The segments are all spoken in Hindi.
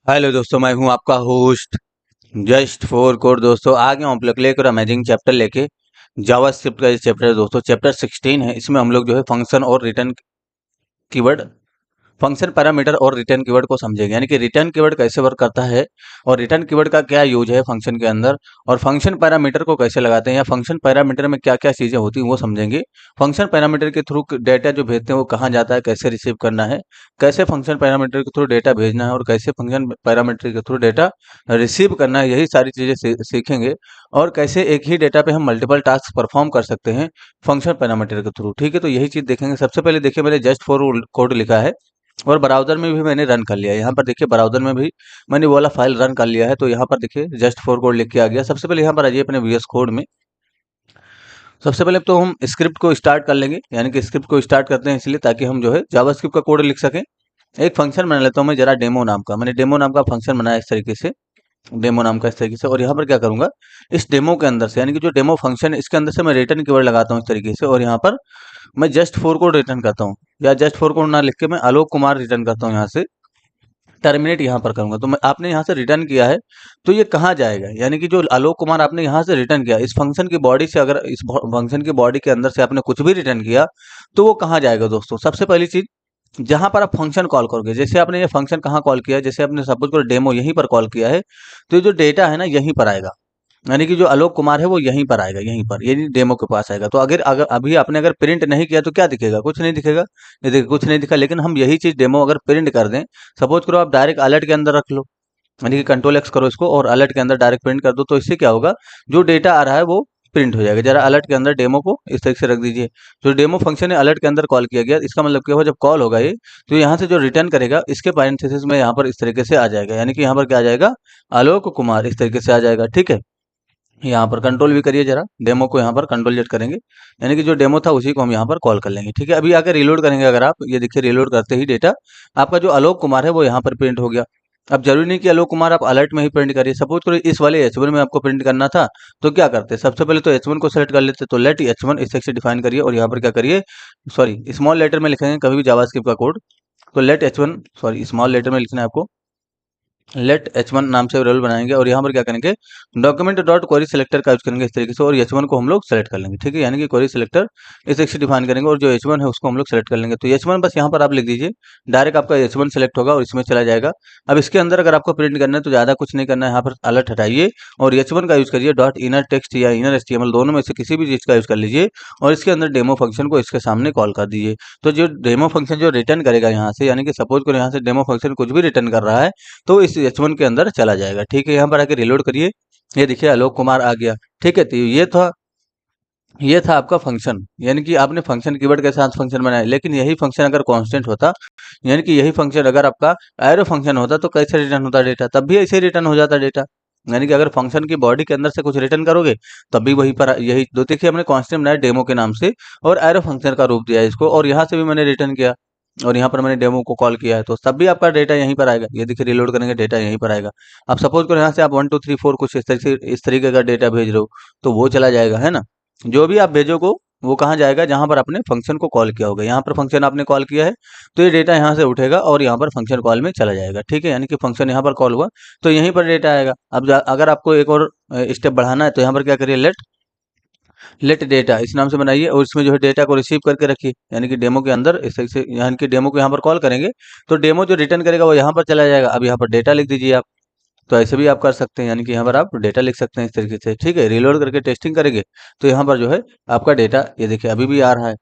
हेलो दोस्तों, मैं हूं आपका होस्ट जस्ट फॉर कोड। दोस्तों आ गया हूं आप लोग लेकर और अमेजिंग चैप्टर लेके। जावास्क्रिप्ट का ये चैप्टर है दोस्तों, चैप्टर 16 है। इसमें हम लोग जो है फंक्शन और रिटर्न कीवर्ड, फंक्शन पैरामीटर और रिटर्न कीवर्ड को समझेंगे, यानी कि रिटर्न कीवर्ड कैसे वर्क करता है और रिटर्न कीवर्ड का क्या यूज है फंक्शन के अंदर, और फंक्शन पैरामीटर को कैसे लगाते हैं या फंक्शन पैरामीटर में क्या क्या चीजें होती हैं वो समझेंगे। फंक्शन पैरामीटर के थ्रू डेटा जो भेजते हैं वो कहाँ जाता है, कैसे रिसीव करना है, कैसे फंक्शन पैरामीटर के थ्रू डेटा भेजना है और कैसे फंक्शन पैरामीटर के थ्रू डेटा रिसीव करना है, यही सारी चीजें सीखेंगे। और कैसे एक ही डेटा पे हम मल्टीपल टास्क परफॉर्म कर सकते हैं फंक्शन पैरामीटर के थ्रू। ठीक है, तो यही चीज देखेंगे। सबसे पहले देखिए, मैंने जस्ट फॉर कोड लिखा है और ब्राउज़र में भी मैंने रन कर लिया है। यहाँ पर देखिए ब्राउज़र में भी मैंने वो वाला फाइल रन कर लिया है। तो यहाँ पर देखिए जस्ट फॉर कोड लिख के आ गया। सबसे पहले यहाँ पर आइए अपने वीएस कोड में। सबसे पहले तो हम स्क्रिप्ट को स्टार्ट कर लेंगे, यानी कि स्क्रिप्ट को स्टार्ट करते हैं इसलिए ताकि हम जो है जावास्क्रिप्ट का कोड लिख सकें। एक फंक्शन बना लेता हूँ मैं जरा, डेमो नाम का। मैंने डेमो नाम का फंक्शन बनाया इस तरीके से, डेमो नाम का इस तरीके से। और यहाँ पर क्या करूंगा, इस डेमो के अंदर से, यानी कि जो डेमो फंक्शन है इसके अंदर से मैं रिटर्न कीवर्ड लगाता हूँ इस तरीके से। और यहाँ पर मैं जस्ट फोर कोड रिटर्न करता हूँ, या जस्ट फोर कोड ना लिख के मैं आलोक कुमार रिटर्न करता हूँ। यहाँ से टर्मिनेट यहाँ पर करूंगा। तो मैं आपने यहाँ से रिटर्न किया है तो ये कहाँ जाएगा, यानी कि जो आलोक कुमार आपने यहाँ से रिटर्न किया इस फंक्शन की बॉडी से, अगर इस फंक्शन की बॉडी के अंदर से आपने कुछ भी रिटर्न किया तो वो कहाँ जाएगा दोस्तों। सबसे पहली चीज, जहां पर आप फंक्शन कॉल करोगे, जैसे आपने ये फंक्शन कहाँ कॉल किया है, जैसे आपने सपोज करो डेमो यहीं पर कॉल किया है, तो ये जो डेटा है ना यहीं पर आएगा, यानी कि जो आलोक कुमार है वो यहीं पर आएगा, यहीं पर ये डेमो के पास आएगा। तो अगर अगर अभी आपने अगर प्रिंट नहीं किया तो क्या दिखेगा, कुछ नहीं दिखेगा। ये देखिए कुछ नहीं दिखा, लेकिन हम यही चीज डेमो अगर प्रिंट कर दें, सपोज करो आप डायरेक्ट अलर्ट के अंदर रख लो, यानी कि कंट्रोल एक्स करो इसको और अलर्ट के अंदर डायरेक्ट प्रिंट कर दो, तो इससे क्या होगा, जो डेटा आ रहा है वो प्रिंट हो जाएगा। जरा अलर्ट के अंदर डेमो को इस तरीके से रख दीजिए। जो डेमो फंक्शन है अलर्ट के अंदर कॉल किया गया, इसका मतलब क्या होगा, जब कॉल होगा ये तो यहाँ से जो रिटर्न करेगा इसके पैरेंथेसिस में यहाँ पर इस तरीके से आ जाएगा, यानी कि यहाँ पर क्या आ जाएगा, आलोक कुमार इस तरीके से आ जाएगा। ठीक है, यहाँ पर कंट्रोल भी करिए जरा, डेमो को यहाँ पर कंट्रोल जेड करेंगे, यानी कि जो डेमो था उसी को हम यहाँ पर कॉल कर लेंगे। ठीक है, अभी आकर रिलोड करेंगे, अगर आप ये देखिए रिलोड करते ही डेटा आपका जो आलोक कुमार है वो यहाँ पर प्रिंट हो गया। अब जरूरी नहीं कि आलोक कुमार आप अलर्ट में ही प्रिंट करिए, सपोज करो इस वाले एच वन में आपको प्रिंट करना था, तो क्या करते, सबसे पहले तो एच वन को सेलेक्ट कर लेते, तो लेट एच वन इस से डिफाइन करिए और यहाँ पर क्या करिए, सॉरी स्मॉल लेटर में लिखेंगे कभी भी जावास्क्रिप्ट का कोड, तो let h one, sorry small letter में लिखना है आपको, लेट एच वन नाम से वेरिएबल बनाएंगे और यहाँ पर क्या करेंगे, डॉक्यूमेंट डॉट क्वेरी सिलेक्टर का यूज करेंगे इस तरीके से, और एच वन को हम लोग सेलेक्ट कर लेंगे। ठीक है, यानी कि क्वेरी सिलेक्टर इस तरीके से डिफाइन करेंगे और जो एच वन है उसको हम लोग सेलेक्ट कर लेंगे। तो एच वन बस यहाँ पर आप लिख दीजिए, डायरेक्ट आपका एच वन सेलेक्ट होगा और इसमें चला जाएगा। अब इसके अंदर अगर आपको प्रिंट करना है तो ज़्यादा कुछ नहीं करना है, यहाँ पर अलर्ट हटाइए और एच वन का यूज करिए, डॉट इनर टेक्स्ट या इनर एचटीएमएल दोनों में से किसी भी चीज़ का यूज कर लीजिए और इसके अंदर डेमो फंक्शन को इसके सामने कॉल कर दीजिए। तो जो डेमो फंक्शन जो रिटर्न करेगा यहाँ से, यानी कि सपोज करो यहाँ से डेमो फंक्शन कुछ भी रिटर्न कर रहा है तो इस एच वन के अंदर चला जाएगा। ठीक है, यहाँ पर आके रिलोड करिए, ये देखिए आलोक कुमार आ गया। ठीक है, तो ये था आपका फंक्शन, यानी कि आपने फंक्शन कीवर्ड के साथ फंक्शन बनाया। लेकिन यही फंक्शन अगर कांस्टेंट होता, यानी कि यही फंक्शन अगर आपका एरो फंक्शन होता तो कैसे रिटर्न होता डेटा, तब भी ऐसे रिटर्न हो जाता डेटा। यानी कि अगर फंक्शन की बॉडी के अंदर से कुछ रिटर्न करोगे तब भी वहीं पर यही दो, देखिए हमने कांस्टेंट बनाया डेमो के नाम से और एरो फंक्शन का रूप दिया है इसको, और यहाँ से भी मैंने रिटर्न किया और यहाँ पर मैंने डेमो को कॉल किया है, तो तब भी आपका डेटा यहीं पर आएगा। ये देखिए रिलोड करेंगे डेटा यहीं पर आएगा। अब सपोज करो यहाँ से आप 1 2 3 4 कुछ इस तरीके का डेटा भेज रहे हो तो वो चला जाएगा, है ना। जो भी आप भेजोगे वो कहाँ जाएगा, जहां पर आपने फंक्शन को कॉल किया होगा। यहाँ पर फंक्शन आपने कॉल किया है तो ये डेटा यहाँ से उठेगा और यहाँ पर फंक्शन कॉल में चला जाएगा। ठीक है, यानी कि फंक्शन यहाँ पर कॉल हुआ तो यहीं पर डेटा आएगा। अब अगर आपको एक और स्टेप बढ़ाना है तो यहाँ पर क्या करिए, लेट लेट डेटा इस नाम से बनाइए और इसमें जो है डेटा को रिसीव करके रखिए, यानी कि डेमो के अंदर इस तरीके से, यानी कि डेमो को यहाँ पर कॉल करेंगे तो डेमो जो रिटर्न करेगा वो यहाँ पर चला जाएगा। अब यहाँ पर डेटा लिख दीजिए आप, तो ऐसे भी आप कर सकते हैं, यानी कि यहाँ पर आप डेटा लिख सकते हैं इस तरीके से। ठीक है, रिलोड करके टेस्टिंग करेंगे तो यहाँ पर जो है आपका डेटा ये देखिए अभी भी आ रहा है।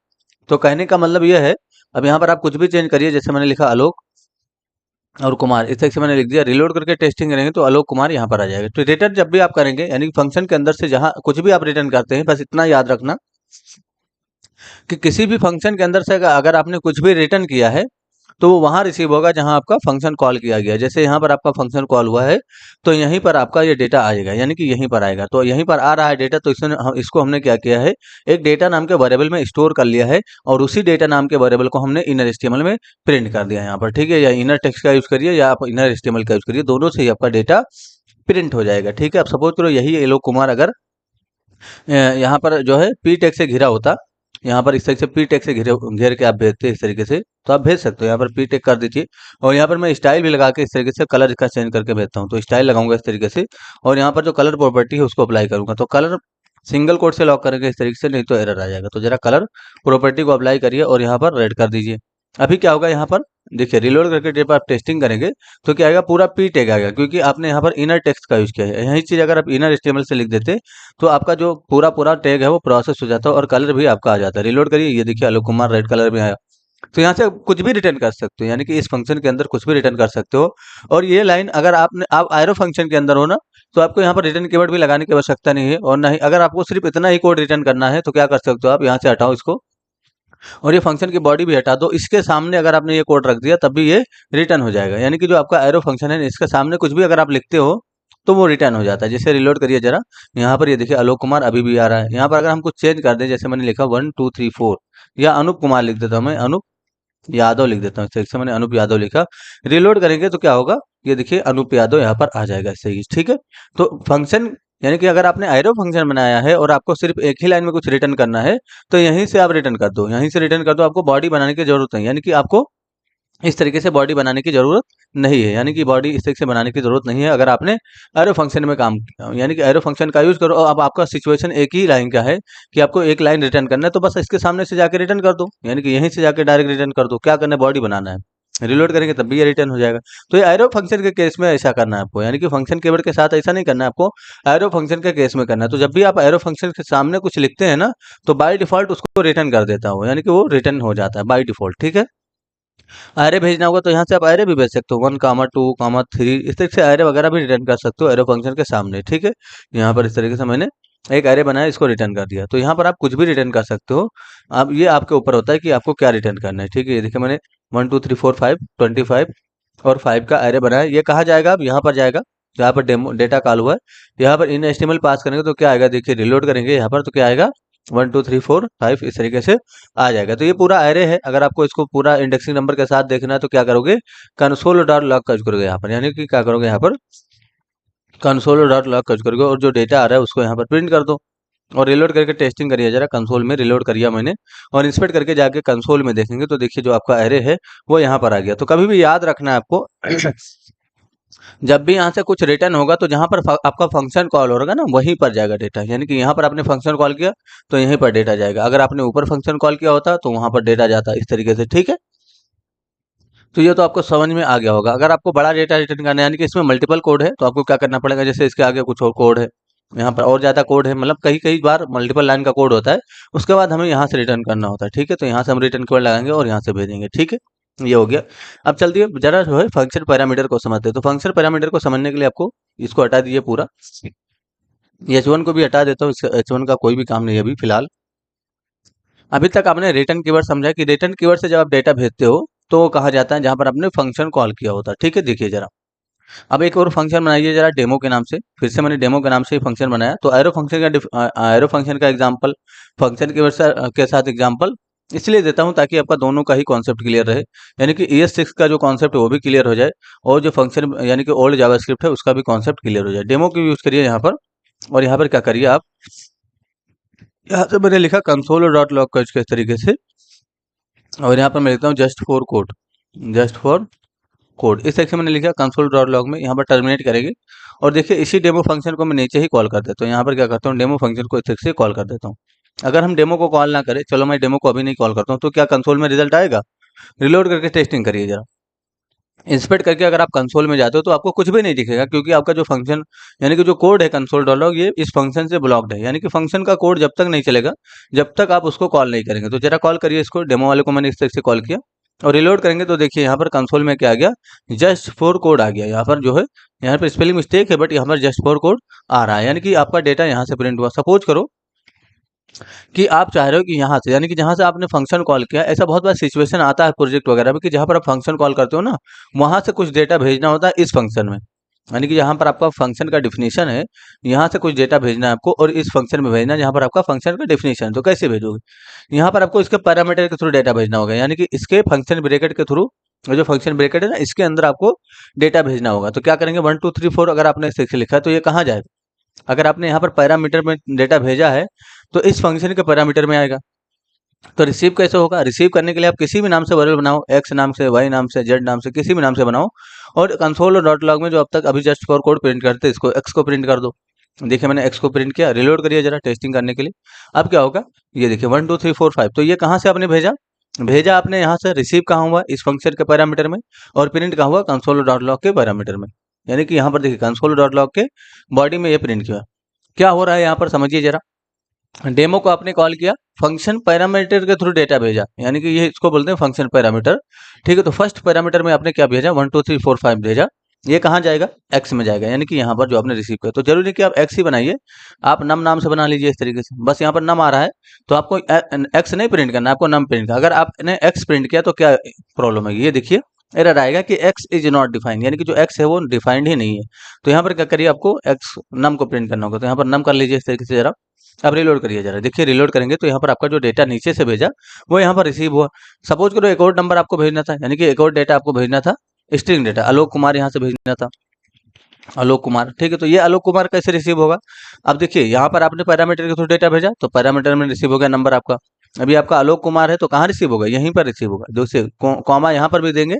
तो कहने का मतलब यह है, अब यहाँ पर आप कुछ भी चेंज करिए, जैसे मैंने लिखा आलोक और कुमार इस तरीके से मैंने लिख दिया, रिलोड करके टेस्टिंग करेंगे तो आलोक कुमार यहाँ पर आ जाएगा। तो रिटर्न जब भी आप करेंगे, यानी कि फंक्शन के अंदर से जहाँ कुछ भी आप रिटर्न करते हैं, बस इतना याद रखना कि किसी भी फंक्शन के अंदर से अगर आपने कुछ भी रिटर्न किया है तो वो वहां रिसीव होगा जहां आपका फंक्शन कॉल किया गया है। जैसे यहाँ पर आपका फंक्शन कॉल हुआ है तो यहीं पर आपका ये डेटा आएगा, यानी कि यहीं पर आएगा। तो यहीं पर आ रहा है डेटा, तो इसको हमने क्या किया है, एक डेटा नाम के वेरिएबल में स्टोर कर लिया है और उसी डेटा नाम के वेरिएबल को हमने इनर एचटीएमएल में प्रिंट कर दिया यहाँ पर। ठीक है, या इनर टेक्स्ट का यूज करिए या आप इनर एचटीएमएल का यूज करिए, दोनों से ही आपका डेटा प्रिंट हो जाएगा। ठीक है, अब सपोज करो यही एलोक कुमार अगर यहाँ पर जो है पी टैग से घिरा होता, यहाँ पर इस तरीके से पी टेक से घेर के आप भेजते हैं इस तरीके से, तो आप भेज सकते हो। यहाँ पर पी टेक कर दीजिए और यहाँ पर मैं स्टाइल भी लगा के इस तरीके से कलर इसका चेंज करके भेजता हूँ। तो स्टाइल लगाऊंगा इस तरीके से और यहाँ पर जो कलर प्रॉपर्टी है उसको अप्लाई करूंगा। तो कलर सिंगल कोड से लॉक करेंगे इस तरीके से, नहीं तो एरर आ जाएगा। तो जरा कलर प्रॉपर्टी को अप्लाई करिए और यहाँ पर रेड कर दीजिए। अभी क्या होगा, यहाँ पर देखिए रिलोड करके जब आप टेस्टिंग करेंगे तो क्या आएगा, पूरा पी टैग आएगा, क्योंकि आपने यहाँ पर इनर टेक्स्ट का यूज किया है। यही चीज अगर आप इनर एचटीएमएल से लिख देते तो आपका जो पूरा पूरा टैग है वो प्रोसेस हो जाता है और कलर भी आपका आ जाता है। रिलोड करिए, ये देखिए आलोक कुमार रेड कलर में आया। तो यहाँ से कुछ भी रिटर्न कर सकते हो, यानी कि इस फंक्शन के अंदर कुछ भी रिटर्न कर सकते हो। और ये लाइन अगर आप एरो फंक्शन के अंदर हो ना, तो आपको यहाँ पर रिटर्न कीवर्ड भी लगाने की आवश्यकता नहीं है। और नहीं, अगर आपको सिर्फ इतना ही कोड रिटर्न करना है तो क्या कर सकते हो, आप यहाँ से हटाओ इसको और ये फंक्शन की बॉडी भी हटा दो। इसके सामने अगर आपने ये कोड रख दिया तब भी ये रिटर्न हो जाएगा। यानी कि जो आपका एरो फंक्शन है इसके सामने कुछ भी अगर आप लिखते हो तो वो रिटर्न हो जाता है। जैसे रिलोड करिए जरा, यहाँ पर ये देखिए आलोक कुमार अभी भी आ रहा है। यहाँ पर अगर हम कुछ चेंज कर दें, जैसे मैंने लिखा 1 2 3 4 या अनूप कुमार लिख देता हूँ, मैं अनूप यादव लिख देता हूँ। इस तरीके से मैंने अनूप यादव लिखा, रिलोड करेंगे तो क्या होगा, ये देखिए अनूप यादव यहाँ पर आ जाएगा सही। ठीक है, तो फंक्शन यानी कि अगर आपने एरो फंक्शन बनाया है और आपको सिर्फ एक ही लाइन में कुछ रिटर्न करना है तो यहीं से आप रिटर्न कर दो, यहीं से रिटर्न कर दो। आपको बॉडी बनाने की जरूरत नहीं, यानी कि आपको इस तरीके से बॉडी बनाने की जरूरत नहीं है। यानी कि बॉडी इस तरीके से बनाने की जरूरत नहीं है अगर आपने एरो फंक्शन में काम किया। यानी कि एरो फंक्शन का यूज करो। अब आपका सिचुएशन एक ही लाइन का है कि आपको एक लाइन रिटर्न करना है, तो बस इसके सामने से जाके रिटर्न कर दो, यानी कि यहीं से जाके डायरेक्ट रिटर्न कर दो। क्या करना है, बॉडी बनाना है, रिलोड करेंगे तब भी ये रिटर्न हो जाएगा। तो ये एरो फंक्शन के केस में ऐसा करना है आपको, यानी कि फंक्शन कीवर्ड के साथ ऐसा नहीं करना है आपको, एरो फंक्शन के केस में करना है। तो जब भी आप एरो फंक्शन के सामने कुछ लिखते हैं ना, तो बाय डिफॉल्ट उसको रिटर्न कर देता हो, यानी कि वो रिटर्न हो जाता है बाय डिफॉल्ट। ठीक है, अरे भेजना होगा तो यहाँ से आप अरे भी भेज सकते हो, 1 2 3 इस तरीके से अरे वगैरह भी रिटर्न कर सकते हो एरो फंक्शन के सामने। ठीक है, यहाँ पर इस तरीके से मैंने एक अरे बनाया, इसको रिटर्न कर दिया। तो यहाँ पर आप कुछ भी रिटर्न कर सकते हो। अब ये आपके ऊपर होता है कि आपको क्या रिटर्न करना है। ठीक है, ये देखिए मैंने 1 2 3 4 5 25 और 5 का अरे बनाया। ये कहाँ जाएगा, अब यहाँ पर जाएगा जहाँ पर डेमो डेटा कॉल हुआ है। यहाँ पर इन एस्टिमल पास करेंगे तो क्या आएगा, देखिए रिलोड करेंगे यहाँ पर तो क्या आएगा, 1 2 3 4 5 इस तरीके से आ जाएगा। तो ये पूरा एरे है। अगर आपको इसको पूरा इंडेक्सिंग नंबर के साथ देखना है तो क्या करोगे, कंसोल डॉट लॉग का यूज करोगे यहाँ पर, यानी कि क्या करोगे यहाँ पर कंसोल डॉट लॉग का यूज करोगे और जो डेटा आ रहा है उसको यहाँ पर प्रिंट कर दो और रिलोड करके टेस्टिंग करिए जरा। कंसोल में रिलोड करिए मैंने और इंस्पेक्ट करके जाके कंसोल में देखेंगे तो देखिए जो आपका एरे है वो यहाँ पर आ गया। तो कभी भी याद रखना है आपको जब भी यहाँ से कुछ रिटर्न होगा तो जहाँ पर आपका फंक्शन कॉल होगा ना वहीं पर जाएगा डेटा। यानी कि यहाँ पर आपने फंक्शन कॉल किया तो यहीं पर डेटा जाएगा। अगर आपने ऊपर फंक्शन कॉल किया होता तो वहां पर डेटा जाता इस तरीके से। ठीक है, तो ये तो आपको समझ में आ गया होगा। अगर आपको बड़ा डेटा रिटर्न करना है, यानी कि इसमें मल्टीपल कोड है, तो आपको क्या करना पड़ेगा, जैसे इसके आगे कुछ और कोड है, यहाँ पर और ज्यादा कोड है, मतलब कई कई बार मल्टीपल लाइन का कोड होता है। उसके बाद हमें यहाँ से रिटर्न करना होता है। ठीक है, तो यहाँ से हम रिटर्न कोड लगाएंगे और यहाँ से भेजेंगे। ठीक है, ये हो गया। अब चलती है जरा जो है फंक्शन पैरामीटर को समझते हैं। तो फंक्शन पैरामीटर को समझने के लिए आपको इसको हटा दीजिए पूरा, H1 को भी हटा देता हूँ। H1 का कोई भी काम नहीं है अभी फिलहाल। अभी तक आपने रिटर्न कीवर्ड समझा कि रिटर्न कीवर्ड से जब आप डेटा भेजते हो तो वो कहा जाता है जहां पर आपने फंक्शन कॉल किया होता है। ठीक है, देखिए जरा अब एक और फंक्शन बनाइए जरा डेमो के नाम से। फिर से मैंने डेमो के नाम से ही फंक्शन बनाया। तो एरो फंक्शन का एरो फंक्शन का एग्जांपल फंक्शन के साथ एग्जांपल इसलिए देता हूं ताकि आपका दोनों का ही कॉन्सेप्ट क्लियर रहे, यानी कि ES6 का जो कॉन्सेप्ट है वो भी क्लियर हो जाए और जो फंक्शन यानी कि ओल्ड जावास्क्रिप्ट है उसका भी कॉन्सेप्ट क्लियर हो जाए। डेमो की यूज करिए यहाँ पर और यहाँ पर क्या करिए आप, यहाँ से मैंने लिखा कंसोल डॉट लॉग का इस तरीके से और यहाँ पर मैं लिखता हूँ just for code, just for code इस सेक्शन मैंने लिखा कंसोल डॉट लॉग में। यहाँ पर टर्मिनेट करेंगे और देखिए इसी डेमो फंक्शन को मैं नीचे ही कॉल कर देता हूँ। यहाँ पर क्या करता हूँ, डेमो फंक्शन को इस तरीके से कॉल कर देता हूँ। अगर हम डेमो को कॉल ना करें, चलो मैं डेमो को अभी नहीं कॉल करता हूँ, तो क्या कंसोल में रिजल्ट आएगा। रिलोड करके टेस्टिंग करिए जरा, इंस्पेक्ट करके अगर आप कंसोल में जाते हो तो आपको कुछ भी नहीं दिखेगा, क्योंकि आपका जो फंक्शन यानी कि जो कोड है कंसोल डॉट लॉग ये इस फंक्शन से ब्लॉक्ड है। यानी कि फंक्शन का कोड जब तक नहीं चलेगा जब तक आप उसको कॉल नहीं करेंगे। तो जरा कॉल करिए इसको, डेमो वाले को मैंने इस तरह से कॉल किया और रिलोड करेंगे तो देखिए यहाँ पर कंसोल में क्या आ गया, जस्ट फॉर कोड आ गया। यहाँ पर जो है यहाँ पर स्पेलिंग मिस्टेक है बट यहाँ पर जस्ट फॉर कोड आ रहा है, यानी कि आपका डेटा यहाँ से प्रिंट हुआ। सपोज करो कि आप चाह रहे हो कि यहाँ से यानी कि जहाँ से आपने फंक्शन कॉल किया, ऐसा बहुत बार सिचुएशन आता है प्रोजेक्ट वगैरह में कि जहाँ पर आप फंक्शन कॉल करते हो ना वहां से कुछ डेटा भेजना होता है इस फंक्शन में। यानी कि यहाँ पर आपका फंक्शन का डिफिनीशन है, यहाँ से कुछ डेटा भेजना है आपको और इस फंक्शन में भेजना है जहाँ पर आपका फंक्शन का डिफिनीशन। तो कैसे भेजोगे, यहाँ पर आपको इसके पैरामीटर के थ्रू डेटा भेजना होगा, यानी कि इसके फंक्शन ब्रैकेट के थ्रू, जो फंक्शन ब्रैकेट है ना इसके अंदर आपको डेटा भेजना होगा। तो क्या करेंगे 1 2 3 4 अगर आपने इस से लिखा है तो ये कहाँ जाएगा, अगर आपने यहाँ पर पैरामीटर में डेटा भेजा है तो इस फंक्शन के पैरामीटर में आएगा। तो रिसीव कैसे होगा? रिसीव करने के लिए आप किसी भी नाम से वेरिएबल बनाओ, एक्स नाम से, वाई नाम से, जेड नाम से, किसी भी नाम से बनाओ और कंसोल और डॉट लॉग में जो अब तक अभी जस्ट फॉर कोड प्रिंट करते इसको एक्स को प्रिंट कर दो। देखिए मैंने एक्स को प्रिंट किया, रिलोड करिए जरा टेस्टिंग करने के लिए। अब क्या होगा? ये देखिए 1 2 3 4 5। तो ये कहाँ से आपने भेजा? भेजा आपने यहाँ से, रिसीव कहाँ हुआ? इस फंक्शन के पैरामीटर में, और प्रिंट कहाँ हुआ? कंसोल डॉट लॉग के पैरामीटर में। यानी कि यहाँ पर देखिए कंसोल डॉट लॉग के बॉडी में ये प्रिंट किया। क्या हो रहा है यहाँ पर समझिए जरा। डेमो को आपने कॉल किया, फंक्शन पैरामीटर के थ्रू डेटा भेजा, यानी कि ये इसको बोलते हैं फंक्शन पैरामीटर। ठीक है, तो फर्स्ट पैरामीटर में आपने क्या भेजा? 1 2 3 4 5 भेजा। ये कहाँ जाएगा? एक्स में जाएगा, यानी कि यहाँ पर जो आपने रिसीव किया। तो जरूरी नहीं कि आप एक्स ही बनाइए, आप नम नाम से बना लीजिए इस तरीके से। बस यहाँ पर नम आ रहा है तो आपको एक्स नहीं प्रिंट करना, आपको नम प्रिंट करना। अगर आपने एक्स प्रिंट किया तो क्या प्रॉब्लम है? ये देखिए एरर आएगा कि एक्स इज नॉट डिफाइंड, यानी कि जो एक्स है वो डिफाइंड ही नहीं है। तो यहाँ पर क्या करिए, आपको एक्स नम को प्रिंट करना होगा। तो यहाँ पर नम कर लीजिए इस तरीके से जरा। अब रिलोड करिए जरा, देखिए रिलोड करेंगे तो यहाँ पर आपका जो डेटा नीचे से भेजा वो यहाँ पर रिसीव हुआ। सपोज करो एक और नंबर आपको भेजना था, यानी कि एक और डेटा आपको भेजना था, स्ट्रिंग डेटा, आलोक कुमार यहाँ से भेजना था, आलोक कुमार। ठीक है, तो ये आलोक कुमार कैसे रिसीव होगा? अब देखिए यहाँ पर आपने पैरामीटर के थ्रू डेटा भेजा तो पैरामीटर में रिसीव हो गया नंबर आपका। अभी आपका आलोक कुमार है तो कहाँ रिसीव होगा? यहीं पर रिसीव होगा। देखिए कॉमा यहाँ पर भी देंगे,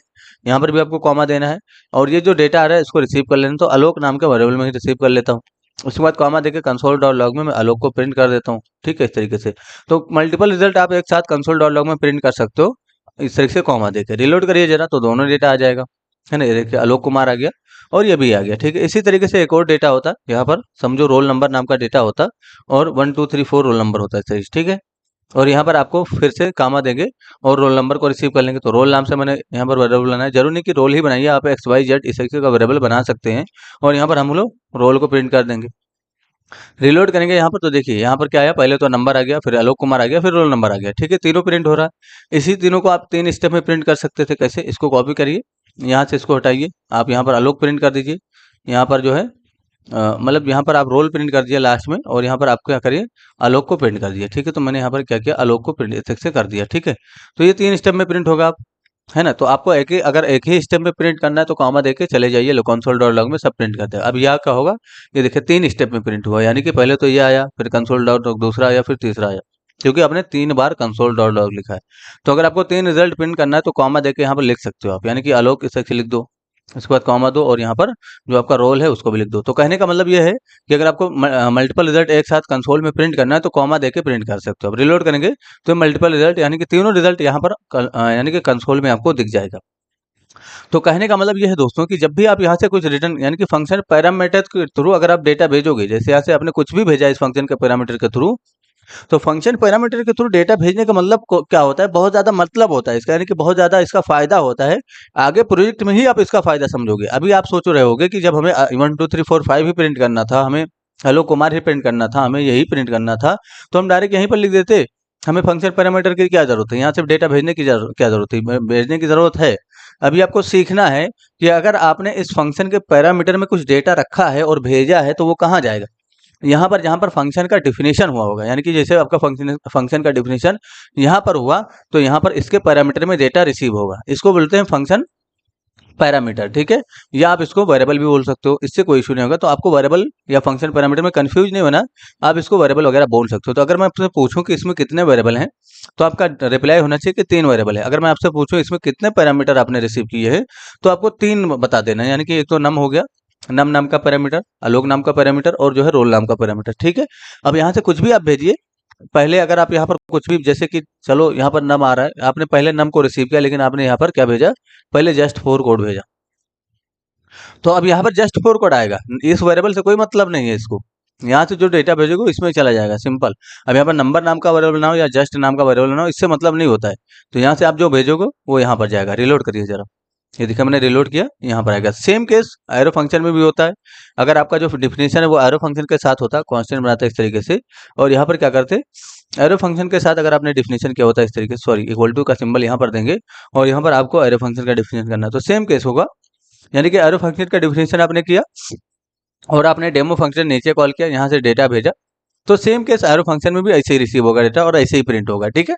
यहाँ पर भी आपको कॉमा देना है, और ये जो डेटा आ रहा है इसको रिसीव कर लेना। तो आलोक नाम के वेरिएबल में ही रिसीव कर लेता हूँ। उसके बाद कॉमा देके कंसोल डॉट लॉग में मैं आलोक को प्रिंट कर देता हूँ। ठीक है, इस तरीके से। तो मल्टीपल रिजल्ट आप एक साथ कंसोल डॉट लॉग में प्रिंट कर सकते हो इस तरीके से कॉमा देके। रिलोड करिए जरा तो दोनों डेटा आ जाएगा, है ना। ये देखिए आलोक कुमार आ गया और ये भी आ गया। ठीक है, इसी तरीके से एक और डेटा होता है यहाँ पर, समझो रोल नंबर नाम का डेटा होता और 1 2 3 4 रोल नंबर होता है सही। ठीक है, और यहाँ पर आपको फिर से कामा देंगे और रोल नंबर को रिसीव कर लेंगे। तो रोल नाम से मैंने यहाँ पर वेरिएबल बनाया, जरूर नहीं कि रोल ही बनाइए, आप एक्स वाई जेड इस तरीके का वेरिएबल बना सकते हैं। और यहाँ पर हम लोग रोल को प्रिंट कर देंगे। रिलोड करेंगे यहाँ पर तो देखिए यहाँ पर क्या आया, पहले तो नंबर आ गया, फिर आलोक कुमार आ गया, फिर रोल नंबर आ गया। ठीक है, तीनों प्रिंट हो रहा है। इसी तीनों को आप 3 स्टेप में प्रिंट कर सकते थे। कैसे? इसको कॉपी करिए, यहाँ से इसको हटाइए, आप यहाँ पर आलोक प्रिंट कर दीजिए। यहाँ पर जो है मतलब यहाँ पर आप रोल प्रिंट कर दिया लास्ट में, और यहाँ पर आप क्या करिए, आलोक को प्रिंट कर दिया। ठीक है, तो मैंने यहाँ पर क्या किया, आलोक को प्रिंट इस से कर दिया। ठीक है, तो ये 3 स्टेप में प्रिंट होगा आप, है ना। तो आपको एक ही, अगर एक ही स्टेप में प्रिंट करना है तो कॉमा देके चले जाइए, लो कंसोल डॉट लॉग में सब प्रिंट करते हैं। अब यह क्या होगा, ये देखिए 3 स्टेप में प्रिंट हुआ, यानी कि पहले तो ये आया, फिर कंसोल डॉट लॉग दूसरा आया, फिर तीसरा आया, क्योंकि आपने 3 बार कंसोल डॉट लॉग लिखा है। तो अगर आपको 3 रिजल्ट प्रिंट करना है तो कॉमा देके यहाँ पर लिख सकते हो आप, यानी कि आलोक इस तरह से लिख दो, उसके बाद कॉमा दो, और यहाँ पर जो आपका रोल है उसको भी लिख दो। तो कहने का मतलब ये है कि अगर आपको मल्टीपल रिजल्ट एक साथ कंसोल में प्रिंट करना है तो कॉमा देके प्रिंट कर सकते हो। अब रिलोड करेंगे तो मल्टीपल रिजल्ट, यानी कि तीनों रिजल्ट यहाँ पर यानी कि कंसोल में आपको दिख जाएगा। तो कहने का मतलब ये है दोस्तों कि जब भी आप यहाँ से कुछ रिटर्न, यानी कि फंक्शन पैरामीटर के थ्रू अगर आप डेटा भेजोगे, जैसे यहाँ से आपने कुछ भी भेजा इस फंक्शन के पैरामीटर के थ्रू, तो फंक्शन पैरामीटर के थ्रू डेटा भेजने का मतलब क्या होता है, बहुत ज्यादा मतलब होता है इसका, यानी कि बहुत ज्यादा इसका फायदा होता है। आगे प्रोजेक्ट में ही आप इसका फायदा समझोगे। अभी आप सोच रहे होगे कि जब हमें 1 2 3 4 5 ही प्रिंट करना था, हमें हेलो कुमार ही प्रिंट करना था, हमें यही प्रिंट करना था, तो हम डायरेक्ट यहीं पर लिख देते। हमें फंक्शन पैरामीटर की क्या जरूरत है, यहाँ सिर्फ डेटा भेजने की क्या जरूरत है? भेजने की जरूरत है। अभी आपको सीखना है कि अगर आपने इस फंक्शन के पैरामीटर में कुछ डेटा रखा है और भेजा है तो वो कहाँ जाएगा। यहाँ पर जहाँ पर फंक्शन का डिफिनेशन हुआ होगा, यानी कि जैसे आपका फंक्शन फंक्शन का डिफिनेशन यहाँ पर हुआ, तो यहाँ पर इसके पैरामीटर में डेटा रिसीव होगा। इसको बोलते हैं फंक्शन पैरामीटर। ठीक है, या आप इसको वेरिएबल भी बोल सकते हो, इससे कोई इशू नहीं होगा। तो आपको वेरिएबल या फंक्शन पैरामीटर में कंफ्यूज नहीं होना, आप इसको वेरिएबल वगैरह बोल सकते हो। तो अगर मैं आपसे पूछूं कि इसमें कितने वेरिएबल हैं, तो आपका रिप्लाई होना चाहिए कि 3 वेरिएबल है। अगर मैं आपसे पूछूं इसमें कितने पैरामीटर आपने रिसीव किए हैं, तो आपको 3 बता देना है, यानी कि एक तो नम हो गया, नम नाम का पैरामीटर, आलोक नाम का पैरामीटर, और जो है रोल नाम का पैरामीटर। ठीक है, अब यहाँ से कुछ भी आप भेजिए। पहले अगर आप यहाँ पर कुछ भी, जैसे कि चलो यहाँ पर नम आ रहा है, आपने पहले नम को रिसीव किया, लेकिन आपने यहाँ पर क्या भेजा, पहले जस्ट 4 कोड भेजा। तो अब यहाँ पर जस्ट 4 कोड आएगा, इस वेरिएबल से कोई मतलब नहीं है इसको। यहाँ से जो डेटा भेजोगे इसमें चला जाएगा, सिंपल। अब यहाँ पर नंबर नाम का वेरिएबल बनाओ या जस्ट नाम का वेरिएबल बनाओ, इससे मतलब नहीं होता है। तो यहाँ से आप जो भेजोगे वो यहाँ पर जाएगा। रिलोड करिए जरा, ये देखिए मैंने रिलोड किया, यहाँ पर आएगा। सेम केस एरो फंक्शन में भी होता है। अगर आपका जो डिफिनेशन है वो एरो फंक्शन के साथ होता है, कांस्टेंट बनाता है इस तरीके से, और यहाँ पर क्या करते हैं, एरो फंक्शन के साथ अगर आपने डिफिनेशन किया होता है इस तरीके से, सॉरी इक्वल टू का सिंबल यहाँ पर देंगे, और यहाँ पर आपको एरो फंक्शन का डिफिनेशन करना है, तो सेम केस होगा। यानी कि एरो फंक्शन का डिफिनेशन आपने किया और आपने डेमो फंक्शन नीचे कॉल किया, यहाँ से डेटा भेजा, तो सेम केस एरो फंक्शन में भी ऐसे ही रिसीव होगा डेटा और ऐसे ही प्रिंट होगा। ठीक है,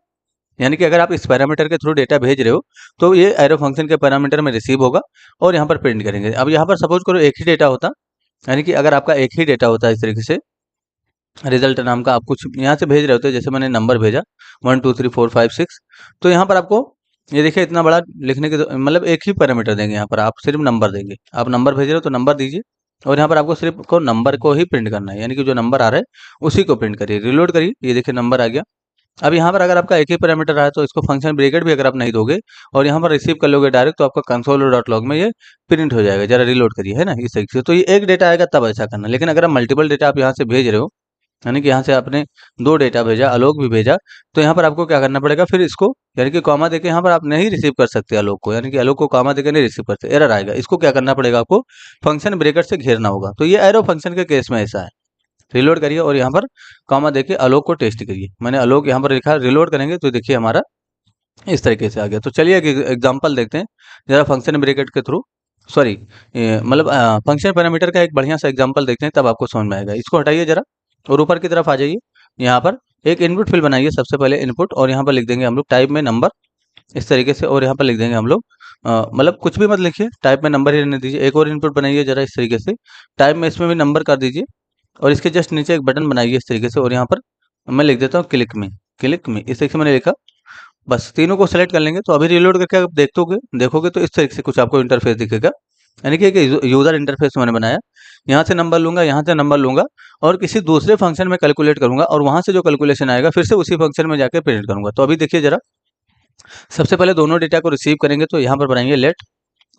यानी कि अगर आप इस पैरामीटर के थ्रू डेटा भेज रहे हो तो ये एरो फंक्शन के पैरामीटर में रिसीव होगा और यहाँ पर प्रिंट करेंगे। अब यहाँ पर सपोज करो एक ही डेटा होता, यानी कि अगर आपका एक ही डेटा होता है इस तरीके से, रिजल्ट नाम का आप कुछ यहाँ से भेज रहे होते हैं, जैसे मैंने नंबर भेजा 1 2 3 4 5 6, तो यहाँ पर आपको ये देखिए इतना बड़ा लिखने के मतलब एक ही पैरामीटर देंगे, यहाँ पर आप सिर्फ नंबर देंगे। आप नंबर भेज रहे हो तो नंबर दीजिए, और यहाँ पर आपको सिर्फ को नंबर को ही प्रिंट करना है, यानी कि जो नंबर आ रहा है उसी को प्रिंट करिए। रिलोड करिए, ये देखिए नंबर आ गया। अब यहाँ पर अगर आपका एक ही पैरामीटर रहा है तो इसको फंक्शन ब्रैकेट भी अगर आप नहीं दोगे और यहाँ पर रिसीव कर लोगे डायरेक्ट, तो आपका कंसोल डॉट लॉग में ये प्रिंट हो जाएगा। जरा रिलोड करिए, है ना, इस तरीके से। तो ये एक डेटा आएगा तब ऐसा करना। लेकिन अगर आप मल्टीपल डेटा आप यहाँ से भेज रहे हो, यानी कि यहाँ से आपने 2 डेटा भेजा, आलोक भी भेजा, तो यहाँ पर आपको क्या करना पड़ेगा, फिर इसको यानी कि कॉमा देके यहाँ पर आप नहीं रिसीव कर सकते आलोक को, यानी कि आलोक को कॉमा देके नहीं रिसीव करते, एरर आएगा। इसको क्या करना पड़ेगा, आपको फंक्शन ब्रैकेट से घेरना होगा। तो ये एरो फंक्शन के केस में ऐसा है। रिलोड करिए और यहाँ पर कॉमा देके आलोक को टेस्ट करिए। मैंने आलोक यहाँ पर लिखा, रिलोड करेंगे तो देखिए हमारा इस तरीके से आ गया। तो चलिए एक एग्जांपल देखते हैं जरा फंक्शन ब्रैकेट के थ्रू, सॉरी मतलब फंक्शन पैरामीटर का एक बढ़िया सा एग्जांपल देखते हैं, तब आपको समझ में आएगा। इसको हटाइए जरा और ऊपर की तरफ आ जाइए। यहाँ पर एक इनपुट फील्ड बनाइए, सबसे पहले इनपुट, और यहाँ पर लिख देंगे हम लोग टाइप में नंबर, इस तरीके से। और यहाँ पर लिख देंगे हम लोग मतलब कुछ भी मत लिखिए, टाइप में नंबर ही रहने दीजिए। एक और इनपुट बनाइए जरा इस तरीके से, टाइप में इसमें भी नंबर कर दीजिए, और इसके जस्ट नीचे एक बटन बनाइए इस तरीके से, और यहाँ पर मैं लिख देता हूँ क्लिक में, क्लिक में, इस तरीके से मैंने लिखा। बस तीनों को सेलेक्ट कर लेंगे। तो अभी रिलोड करके आप देखोगे तो इस तरीके से कुछ आपको इंटरफेस दिखेगा, यानी कि एक यूजर इंटरफेस मैंने बनाया। यहाँ से नंबर लूंगा, यहाँ से नंबर लूंगा, और किसी दूसरे फंक्शन में कैलकुलेट करूंगा, और वहां से जो कैलकुलेशन आएगा फिर से उसी फंक्शन में जाकर प्रिंट करूंगा। तो अभी देखिए जरा, सबसे पहले दोनों डेटा को रिसीव करेंगे तो यहाँ पर बनाएंगे लेट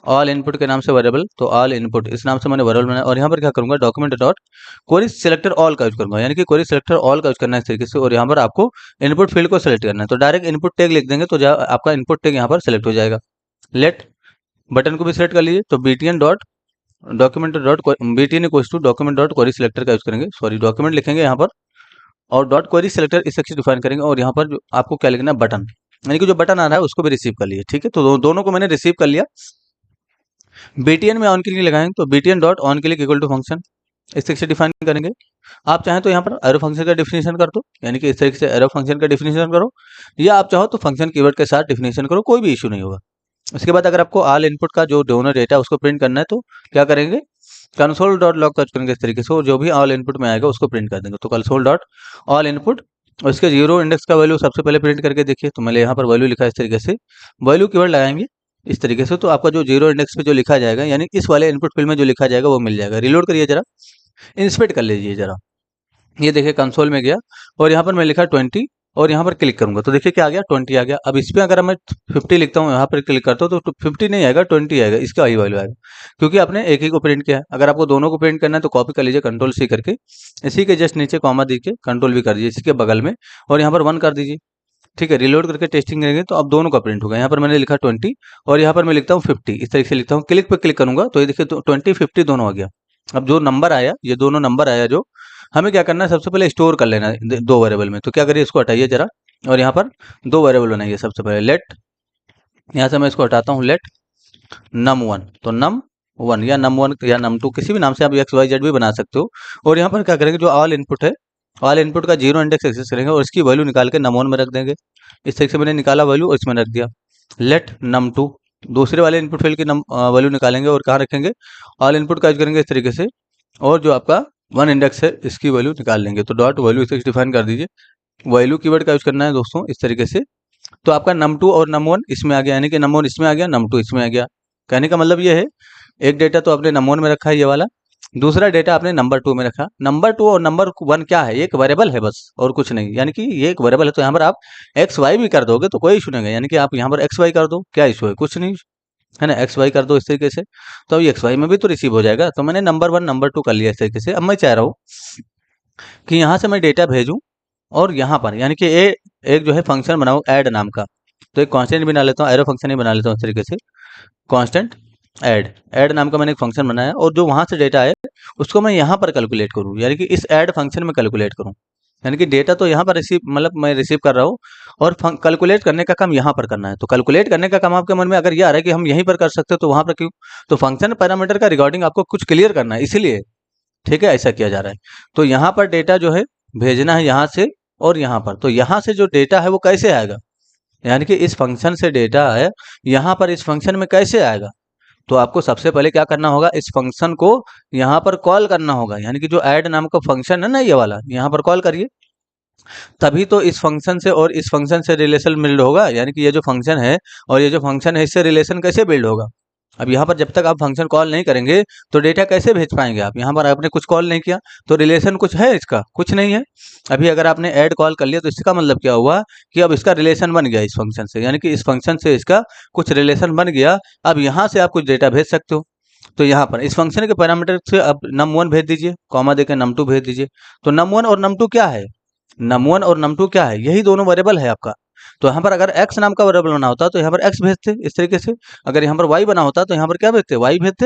ऑल इनपुट के नाम से वेरिएबल। तो ऑल इनपुट इस नाम से मैंने वेरिएबल बनाया, और यहाँ पर क्या करूंगा, document dot query selector all का यूज करूंगा, यानी कि क्वेरी सिलेक्टर ऑल का यूज करना है इस तरीके से। और यहाँ पर आपको इनपुट फील्ड को सिलेक्ट करना है, तो डायरेक्ट इनपुट टैग लिख देंगे, तो आपका इनपुट टैग यहाँ पर सिलेक्ट हो जाएगा। लेट बटन को भी सिलेक्ट कर लीजिए, तो btn dot document dot btn equals to document dot query selector का यूज करेंगे, सॉरी डॉक्यूमेंट लिखेंगे यहाँ पर, और डॉट क्वेरी सिलेक्टर इस सेक्शन डिफाइन करेंगे। और यहाँ पर जो आपको क्या लिखना है, बटन, यानी कि जो बटन आ रहा है उसको भी रिसीव कर लिए। ठीक है, तो दोनों को मैंने रिसीव कर लिया। बीटीएन में ऑन क्लिक लगाएंगे तो BTN dot on click equal to function, इस तरीके से डिफाइन करेंगे। आप चाहें तो यहाँ पर एरो फंक्शन का डिफिनेशन कर दो, यानी कि इस तरीके से एरो फंक्शन का डिफिनेशन करो, या आप चाहो तो फंक्शन कीवर्ड के साथ डिफिनेशन करो, कोई भी इशू नहीं होगा। उसके बाद अगर आपको ऑल इनपुट का जो डोनर डेटा है उसको प्रिंट करना है, तो क्या करेंगे, कंसोल डॉट लॉग सर्च करेंगे इस तरीके से, और जो भी ऑल इनपुट में आएगा उसको प्रिंट कर देंगे। तो कंसोल डॉट ऑल इनपुट, और इसके जीरो इंडेक्स का वैल्यू सबसे पहले प्रिंट करके देखिए। तो मैंने यहाँ पर वैल्यू लिखा है इस तरीके से, वैल्यू कीवर्ड लगाएंगे इस तरीके से, तो आपका जो जीरो इंडेक्स पे जो लिखा जाएगा, यानी इस वाले इनपुट फील्ड में जो लिखा जाएगा वो मिल जाएगा। रिलोड करिए जरा, इंस्पेक्ट कर लीजिए जरा, ये देखिए कंसोल में गया, और यहाँ पर मैं लिखा 20, और यहाँ पर क्लिक करूंगा तो देखिए क्या आ गया, 20 आ गया। अब इस पे अगर मैं 50 लिखता हूँ, यहाँ पर क्लिक करता हूँ तो 50 नहीं आएगा, 20 आएगा, इसका वही वैल्यू आएगा, क्योंकि आपने एक ही को प्रिंट किया है। अगर आपको दोनों को प्रिंट करना है तो कॉपी कर लीजिए कंट्रोल सी करके, इसी के जस्ट नीचे कॉमा दीजिए, कंट्रोल भी कर दीजिए इसी के बगल में, और यहाँ पर 1 कर दीजिए। ठीक है, रिलोड करके टेस्टिंग करेंगे तो अब दोनों का प्रिंट होगा। यहाँ पर मैंने लिखा 20, और यहाँ पर मैं लिखता हूँ 50, इस तरीके से लिखता हूँ। क्लिक पे क्लिक करूंगा तो ये देखिए 20 50 दोनों आ गया। अब जो नंबर आया, ये दोनों नंबर आया, जो हमें क्या करना है, सबसे पहले स्टोर कर लेना है 2 वेरिएबल में। तो क्या करिए, इसको हटाइए जरा, और यहाँ पर 2 वेरिएबल बनाइए। सबसे पहले लेट, यहाँ से मैं इसको हटाता हूँ, लेट num1, तो num1 या num1 या num2 किसी भी नाम से आप एक्स वाई जेड भी बना सकते हो। और यहाँ पर क्या करेंगे, जो ऑल इनपुट है, ऑल इनपुट का जीरो इंडेक्स एक्सेस करेंगे, और इसकी वैल्यू निकाल के num1 में रख देंगे। इस तरीके से मैंने निकाला वैल्यू और इसमें रख दिया। लेट num2, दूसरे वाले इनपुट फील्ड की वैल्यू निकालेंगे, और कहाँ रखेंगे, ऑल इनपुट का यूज करेंगे इस तरीके से, और जो आपका 1 इंडेक्स है इसकी वैल्यू निकाल लेंगे। तो डॉट वैल्यू इसे डिफाइन कर दीजिए, वैल्यू कीवर्ड का यूज करना है दोस्तों इस तरीके से। तो आपका num2 और num1 इसमें आ गया, यानी कि num1 इसमें आ गया, num2 इसमें आ गया। कहने का मतलब ये है, एक डेटा तो आपने नंबर में रखा है ये वाला, दूसरा डेटा आपने नंबर 2 में रखा। नंबर 2 और नंबर 1 क्या है, एक वेरिएबल है बस, और कुछ नहीं, यानी कि ये एक वेरिएबल है। तो यहाँ पर आप एक्स वाई भी कर दोगे तो कोई इशू नहीं है, यानी कि आप यहाँ पर एक्स वाई कर दो, क्या इशू है, कुछ नहीं है ना, एक्स वाई कर दो इस तरीके से, तो अब एक्स वाई में भी तो रिसीव हो जाएगा। तो मैंने नंबर 1 नंबर 2 कर लिया इस तरीके से। अब मैं चाह रहा हूँ कि यहाँ से मैं डेटा भेजूँ, और यहाँ पर यानी कि एक जो है फंक्शन बनाऊँ ऐड नाम का, तो एक कॉन्स्टेंट बना लेता हूँ, एरो फंक्शन ही बना लेता हूँ इस तरीके से, कांस्टेंट ऐड, ऐड नाम का मैंने एक फंक्शन बनाया, और जो वहां से डेटा आए उसको मैं यहाँ पर कैलकुलेट करूँ, यानी कि इस ऐड फंक्शन में कैलकुलेट करूँ। यानी कि डेटा तो यहाँ पर रिसीव, मतलब मैं रिसीव कर रहा हूँ, और कैलकुलेट करने का काम यहाँ पर करना है। तो कैलकुलेट करने का काम आपके मन में अगर ये आ रहा है कि हम यहीं पर कर सकते हो, तो वहां पर क्यों, तो फंक्शन पैरामीटर का रिगार्डिंग आपको कुछ क्लियर करना है, इसीलिए ठीक है ऐसा किया जा रहा है। तो यहाँ पर डेटा जो है भेजना है यहाँ से और यहाँ पर, तो यहाँ से जो डेटा है वो कैसे आएगा, यानी कि इस फंक्शन से डेटा है यहाँ पर इस फंक्शन में कैसे आएगा, तो आपको सबसे पहले क्या करना होगा, इस फंक्शन को यहाँ पर कॉल करना होगा, यानी कि जो ऐड नाम का फंक्शन है ना ये वाला, यहाँ पर कॉल करिए। तभी तो इस फंक्शन से और इस फंक्शन से रिलेशन बिल्ड होगा, यानी कि ये जो फंक्शन है और ये जो फंक्शन है इससे रिलेशन कैसे बिल्ड होगा। अब यहाँ पर जब तक आप फंक्शन कॉल नहीं करेंगे तो डेटा कैसे भेज पाएंगे आप। यहाँ पर आपने कुछ कॉल नहीं किया तो रिलेशन कुछ है, इसका कुछ नहीं है। अभी अगर आपने ऐड कॉल कर लिया तो इसका मतलब क्या हुआ कि अब इसका रिलेशन बन गया इस फंक्शन से, यानी कि इस फंक्शन से इसका कुछ रिलेशन बन गया। अब यहाँ से आप कुछ डेटा भेज सकते हो। तो यहाँ पर इस फंक्शन के पैरामीटर से अब num1 भेज दीजिए, कॉमा देकर num2 भेज दीजिए। तो num1 और num2 क्या है, num1 और num2 क्या है, यही दोनों वेरिएबल है आपका। तो यहाँ पर अगर x नाम का वेरिएबल बना होता तो यहाँ पर x भेजते इस तरीके से, अगर यहाँ पर y बना होता तो यहाँ पर क्या भेजते, y भेजते,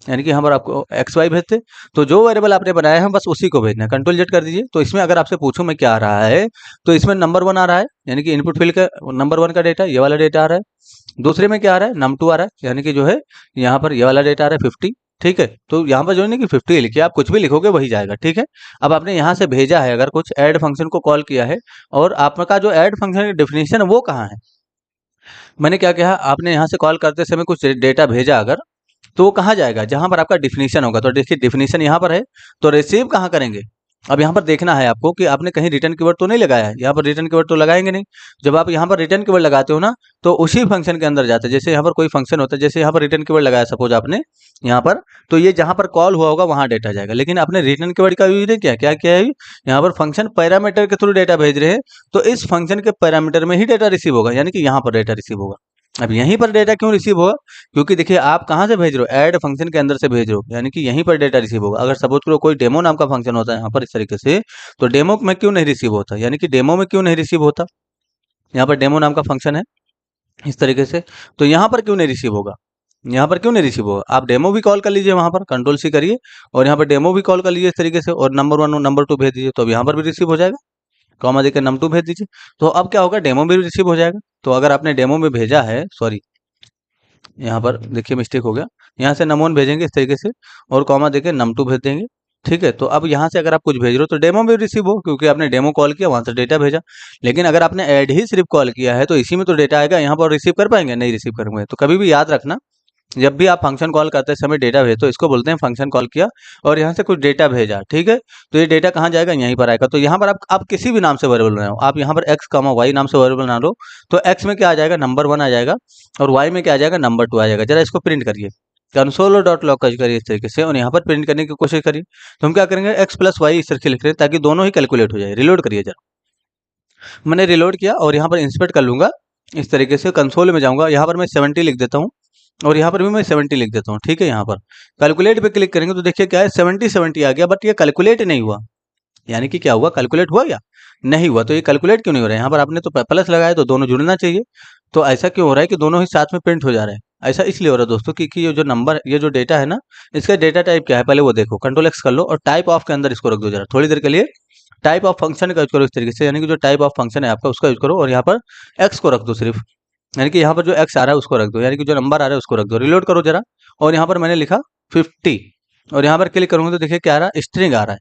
यानी कि यहाँ पर आपको एक्स वाई भेजते। तो जो वेरिएबल आपने बनाया है बस उसी को भेजना है, कंट्रोल जेड कर दीजिए। तो इसमें अगर आपसे पूछूं मैं क्या आ रहा है, तो इसमें नंबर 1 आ रहा है, यानी कि इनपुट फील्ड का नंबर 1 का डेटा ये वाला डेटा आ रहा है। दूसरे में क्या आ रहा है, num2 आ रहा है, यानी कि जो है यहाँ पर ये वाला डेटा आ रहा है 50। ठीक है, तो यहाँ पर जो है ना कि 50 लिखिए, आप कुछ भी लिखोगे वही जाएगा। ठीक है, अब आपने यहाँ से भेजा है अगर कुछ ऐड फंक्शन को कॉल किया है, और आपका जो ऐड फंक्शन की डेफिनेशन है वो कहाँ है। मैंने क्या कहा, आपने यहाँ से कॉल करते समय कुछ डेटा भेजा अगर, तो वो कहाँ जाएगा, जहां पर आपका डिफिनीशन होगा। तो देखिए डिफिनीशन यहाँ पर है, तो रिसीव कहाँ करेंगे। अब यहाँ पर देखना है आपको कि आपने कहीं रिटर्न कीवर्ड तो नहीं लगाया है, यहाँ पर रिटर्न कीवर्ड तो लगाएंगे नहीं। जब आप यहाँ पर रिटर्न कीवर्ड लगाते हो ना तो उसी फंक्शन के अंदर जाते हैं। जैसे यहाँ पर कोई फंक्शन होता है, जैसे यहाँ पर रिटर्न कीवर्ड लगाया सपोज आपने यहाँ पर, तो ये जहाँ पर कॉल हुआ होगा वहाँ डेटा जाएगा। लेकिन आपने रिटर्न कीवर्ड का यूज नहीं किया, क्या किया है, यहाँ पर फंक्शन पैरामीटर के थ्रू डेटा भेज रहे हैं, तो इस फंक्शन के पैरामीटर में ही डेटा रिसीव होगा, यानी कि यहाँ पर डेटा रिसीव होगा। अब यहीं पर डेटा क्यों रिसीव होगा, क्योंकि देखिए आप कहाँ से भेज रहे हो, ऐड फंक्शन के अंदर से भेज रहे हो, यानी कि यहीं पर डेटा रिसीव होगा। अगर सपोज करो कोई डेमो नाम का फंक्शन होता है यहाँ पर इस तरीके से, तो डेमो में क्यों नहीं रिसीव होता, यानी कि डेमो में क्यों नहीं रिसीव होता, यहाँ पर डेमो नाम का फंक्शन है इस तरीके से, तो यहाँ पर क्यों नहीं रिसीव होगा, यहाँ पर क्यों नहीं रिसीव होगा। आप डेमो भी कॉल कर लीजिए, वहाँ पर कंट्रोल सी करिए और यहाँ पर डेमो भी कॉल कर लीजिए इस तरीके से, और नंबर 1 और नंबर 2 भेज दीजिए, तो अब यहाँ पर भी रिसीव हो जाएगा। कॉमा देकर num2 भेज दीजिए, तो अब क्या होगा, डेमो भी रिसीव हो जाएगा। तो अगर आपने डेमो में भेजा है, सॉरी यहाँ पर देखिए मिस्टेक हो गया, यहाँ से num1 भेजेंगे इस तरीके से और कॉमा देके num2 भेज देंगे। ठीक है, तो अब यहाँ से अगर आप कुछ भेज रहे हो तो डेमो भी रिसीव हो, क्योंकि आपने डेमो कॉल किया वहाँ से डेटा भेजा। लेकिन अगर आपने ऐड ही सिर्फ कॉल किया है तो इसी में तो डेटा आएगा, यहाँ पर रिसीव कर पाएंगे, नहीं रिसीव करेंगे। तो कभी भी याद रखना, जब भी आप फंक्शन कॉल करते समय डेटा भेजो तो इसको बोलते हैं फंक्शन कॉल किया और यहाँ से कुछ डेटा भेजा। ठीक है, तो ये डेटा कहाँ जाएगा, यहीं पर आएगा। तो यहाँ पर आप किसी भी नाम से वेरिएबल बनाओ, आप यहाँ पर x कॉमा वाई नाम से वेरिएबल बना लो, तो x में क्या आ जाएगा, नंबर 1 आ जाएगा, और y में क्या आ जाएगा, नंबर 2 आ जाएगा। जरा इसको प्रिंट करिए, कंसोल डॉट लॉग करिए इस तरीके से, और यहाँ पर प्रिंट करने की कोशिश करिए। तो हम क्या करेंगे, x प्लस वाई इस तरीके लिख रहे हैं ताकि दोनों ही कैलकुलेट हो जाए। रिलोड करिए जरा, मैंने रिलोड किया और यहाँ पर इंस्पेक्ट कर लूंगा इस तरीके से, कंसोल में जाऊंगा, यहाँ पर मैं 70 लिख देता हूँ और यहाँ पर भी मैं 70 लिख देता हूँ। ठीक है, यहाँ पर कैलकुलेट पे क्लिक करेंगे तो देखिए क्या है, 70 आ गया, बट ये कैलकुलेट नहीं हुआ। यानी कि क्या हुआ, कैलकुलेट हुआ या नहीं हुआ। तो ये कैलकुलेट क्यों नहीं हो रहा है, यहाँ पर आपने तो प्लस लगाया तो दोनों जुड़ना चाहिए। तो ऐसा क्यों हो रहा है कि दोनों ही साथ में प्रिंट हो जा रहे हैं। ऐसा इसलिए हो रहा है दोस्तों क्योंकि ये जो नंबर, ये जो डेटा है ना, इसका डेटा टाइप क्या है पहले वो देखो। कंट्रोल एक्स कर लो और टाइप ऑफ के अंदर इसको रख दो जरा थोड़ी देर के लिए। टाइप ऑफ फंक्शन का यूज करो इस तरीके से, यानी कि जो टाइप ऑफ फंक्शन है आपका उसका यूज करो, और यहाँ पर एक्स को रख दो सिर्फ, यानी कि यहाँ पर जो एक्स आ रहा है उसको रख दो, यानी कि जो नंबर आ रहा है उसको रख दो। रिलोड करो जरा, और यहाँ पर मैंने लिखा 50 और यहाँ पर क्लिक करूंगा तो देखिए क्या आ रहा है, स्ट्रिंग आ रहा है।